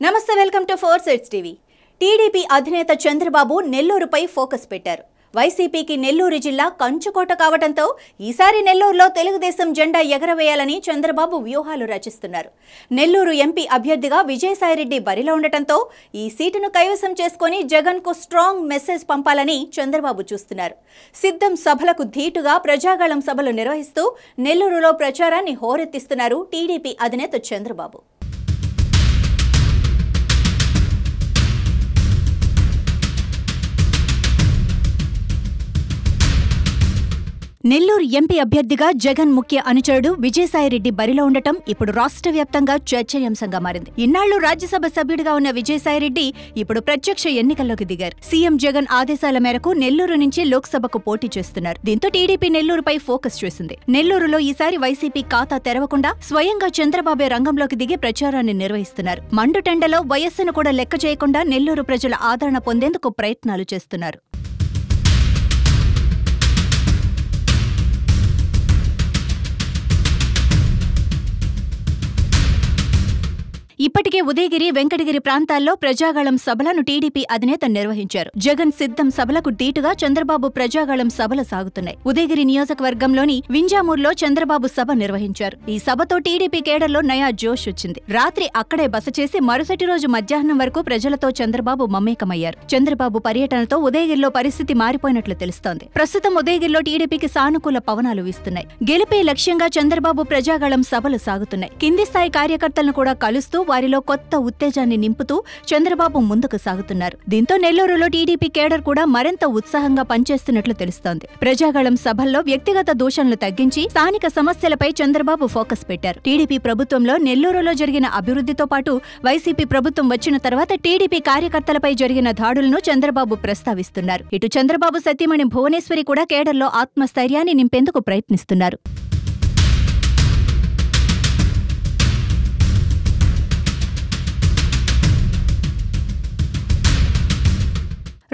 నమస్తే welcome to four sides TV. TDP అధినేత Chandrababu నెల్లూరుపై focus పెట్టారు. వైసీపీకి నెల్లూరు జిల్లా కంచుకోట కావడంతో ఈసారి నెల్లూరులో తెలుగుదేశం జెండా ఎగరవేయాలని చంద్రబాబు వ్యూహాలు రచిస్తున్నారు. నెల్లూరు ఎంపీ అభ్యర్థిగా విజయసాయిరెడ్డి బరిలో ఉండటంతో ఈ సీటును కైవసం చేసుకుని జగన్కు స్ట్రాంగ్ మెసేజ్ పంపాలని చంద్రబాబు చూస్తున్నారు. సిద్ధం సభలకు ధీటుగా ప్రజాగళం సభలు నిర్వహిస్తూ నెల్లూరులో ప్రచారాన్ని హోరెత్తిస్తున్నారు టీడీపీ అధినేత చంద్రబాబు. నెల్లూరు ఎంపీ అభ్యర్థిగా జగన్ ముఖ్య అనుచరుడు విజయసాయిరెడ్డి బరిలో ఉండటం ఇప్పుడు రాష్ట్ర వ్యాప్తంగా చర్చనీయాంశంగా మారింది. ఇన్నాళ్లు రాజ్యసభ సభ్యుడిగా ఉన్న విజయసాయిరెడ్డి ఇప్పుడు ప్రత్యక్ష ఎన్నికల్లోకి దిగారు. సీఎం జగన్ ఆదేశాల మేరకు నెల్లూరు నుంచి లోక్సభకు పోటీ చేస్తున్నారు. దీంతో టీడీపీ నెల్లూరుపై ఫోకస్ చేసింది. నెల్లూరులో ఈసారి వైసీపీ ఖాతా తెరవకుండా స్వయంగా చంద్రబాబే రంగంలోకి దిగి ప్రచారాన్ని నిర్వహిస్తున్నారు. మండుటెండలో వయస్సును కూడా లెక్క చేయకుండా నెల్లూరు ప్రజల ఆదరణ పొందేందుకు ప్రయత్నాలు చేస్తున్నారు. ఇప్పటికే ఉదయగిరి, వెంకటగిరి ప్రాంతాల్లో ప్రజాగళం సభలను టీడీపీ అధినేత నిర్వహించారు. జగన్ సిద్ధం సభలకు ధీటుగా చంద్రబాబు ప్రజాగళం సభలు సాగుతున్నాయి. ఉదయగిరి నియోజకవర్గంలోని వింజామూర్లో చంద్రబాబు సభ నిర్వహించారు. ఈ సభతో టీడీపీ కేడర్లో నయా జోష్ వచ్చింది. రాత్రి అక్కడే బస చేసి మరుసటి రోజు మధ్యాహ్నం వరకు ప్రజలతో చంద్రబాబు మమేకమయ్యారు. చంద్రబాబు పర్యటనతో ఉదయగిరిలో పరిస్థితి మారిపోయినట్లు తెలుస్తోంది. ప్రస్తుతం ఉదయగిరిలో టీడీపీకి సానుకూల పవనాలు వీస్తున్నాయి. గెలిపే లక్ష్యంగా చంద్రబాబు ప్రజాగళం సభలు సాగుతున్నాయి. కింది స్థాయి కార్యకర్తలను కూడా కలుస్తూ వారిలో కొత్త ఉత్తేజాన్ని నింపుతూ చంద్రబాబు ముందుకు సాగుతున్నారు. దీంతో నెల్లూరులో టీడీపీ కేడర్ కూడా మరింత ఉత్సాహంగా పనిచేస్తున్నట్లు తెలుస్తోంది. ప్రజాగళం సభల్లో వ్యక్తిగత దూషణలు తగ్గించి స్థానిక సమస్యలపై చంద్రబాబు ఫోకస్ పెట్టారు. టీడీపీ ప్రభుత్వంలో నెల్లూరులో జరిగిన అభివృద్ధితో పాటు వైసీపీ ప్రభుత్వం వచ్చిన తర్వాత టీడీపీ కార్యకర్తలపై జరిగిన దాడులను చంద్రబాబు ప్రస్తావిస్తున్నారు. ఇటు చంద్రబాబు సతీమణి భువనేశ్వరి కూడా కేడర్లో ఆత్మస్థైర్యాన్ని నింపేందుకు ప్రయత్నిస్తున్నారు.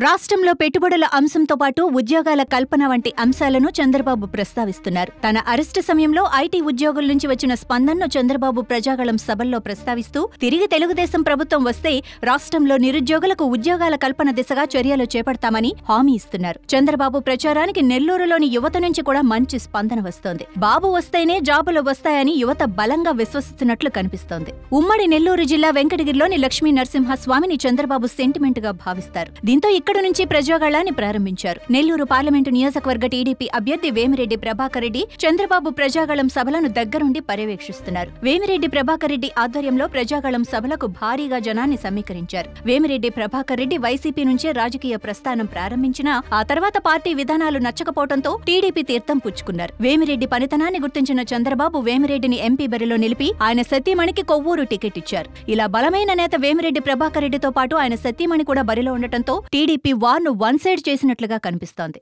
రాష్ట్రంలో పెట్టుబడుల అంశంతో పాటు ఉద్యోగాల కల్పన వంటి అంశాలను చంద్రబాబు ప్రస్తావిస్తున్నారు. తన అరెస్టు సమయంలో ఐటీ ఉద్యోగుల నుంచి వచ్చిన స్పందనను చంద్రబాబు ప్రజాగళం సభల్లో ప్రస్తావిస్తూ తిరిగి తెలుగుదేశం ప్రభుత్వం వస్తే రాష్ట్రంలో నిరుద్యోగులకు ఉద్యోగాల కల్పన దిశగా చర్యలు చేపడతామని హామీ ఇస్తున్నారు. చంద్రబాబు ప్రచారానికి నెల్లూరులోని యువత నుంచి కూడా మంచి స్పందన వస్తోంది. బాబు వస్తేనే జాబులు వస్తాయని యువత బలంగా విశ్వసిస్తున్నట్లు కనిపిస్తోంది. ఉమ్మడి నెల్లూరు జిల్లా వెంకటగిరిలోని లక్ష్మీ నరసింహస్వామిని చంద్రబాబు సెంటిమెంట్ గా భావిస్తారు. దీంతో ఇక్కడ నుంచి ప్రజాగళాన్ని ప్రారంభించారు. నెల్లూరు పార్లమెంటు నియోజకవర్గ టీడీపీ అభ్యర్థి వేమిరెడ్డి ప్రభాకర్ రెడ్డి చంద్రబాబు ప్రజాగళం సభలను దగ్గరుండి పర్యవేక్షిస్తున్నారు. వేమిరెడ్డి ప్రభాకర్ రెడ్డి ఆధ్వర్యంలో ప్రజాగళం సభలకు భారీగా జనాన్ని సమీకరించారు. వేమిరెడ్డి ప్రభాకర్ రెడ్డి వైసీపీ నుంచే రాజకీయ ప్రస్థానం ప్రారంభించినా ఆ తర్వాత పార్టీ విధానాలు నచ్చకపోవడంతో టీడీపీ తీర్థం పుచ్చుకున్నారు. వేమిరెడ్డి పనితనాన్ని గుర్తించిన చంద్రబాబు వేమిరెడ్డిని ఎంపీ బరిలో నిలిపి ఆయన సతీమణికి కొవ్వూరు టికెట్ ఇచ్చారు. ఇలా బలమైన నేత వేమిరెడ్డి ప్రభాకర్ రెడ్డితో పాటు ఆయన సతీమణి కూడా బరిలో ఉండటంతో టీడీపీ వార్ను వన్ సైడ్ చేసినట్లుగా కనిపిస్తోంది.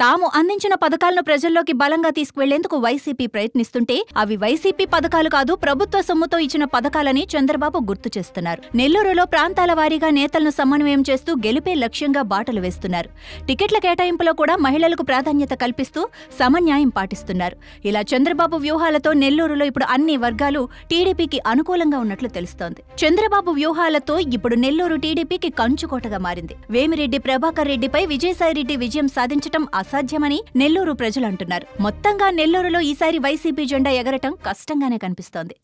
తాము అందించిన పథకాలను ప్రజల్లోకి బలంగా తీసుకువెళ్లేందుకు వైసీపీ ప్రయత్నిస్తుంటే అవి వైసీపీ పథకాలు కాదు, ప్రభుత్వ సొమ్ముతో ఇచ్చిన పథకాలని చంద్రబాబు గుర్తు చేస్తున్నారు. నెల్లూరులో ప్రాంతాల వారీగా నేతలను సమన్వయం చేస్తూ గెలిపే లక్ష్యంగా బాటలు వేస్తున్నారు. టికెట్ల కేటాయింపులో కూడా మహిళలకు ప్రాధాన్యత కల్పిస్తూ సమన్యాయం పాటిస్తున్నారు. ఇలా చంద్రబాబు వ్యూహాలతో నెల్లూరులో ఇప్పుడు అన్ని వర్గాలు టీడీపీకి అనుకూలంగా ఉన్నట్లు తెలుస్తోంది. చంద్రబాబు వ్యూహాలతో ఇప్పుడు నెల్లూరు టీడీపీకి కంచుకోటగా మారింది. వేమిరెడ్డి ప్రభాకర్ రెడ్డిపై విజయసాయిరెడ్డి విజయం సాధించటం అసాధ్యమని నెల్లూరు ప్రజలు అంటున్నారు. మొత్తంగా నెల్లూరులో ఈసారి వైసీపీ జెండా ఎగరటం కష్టంగానే కనిపిస్తోంది.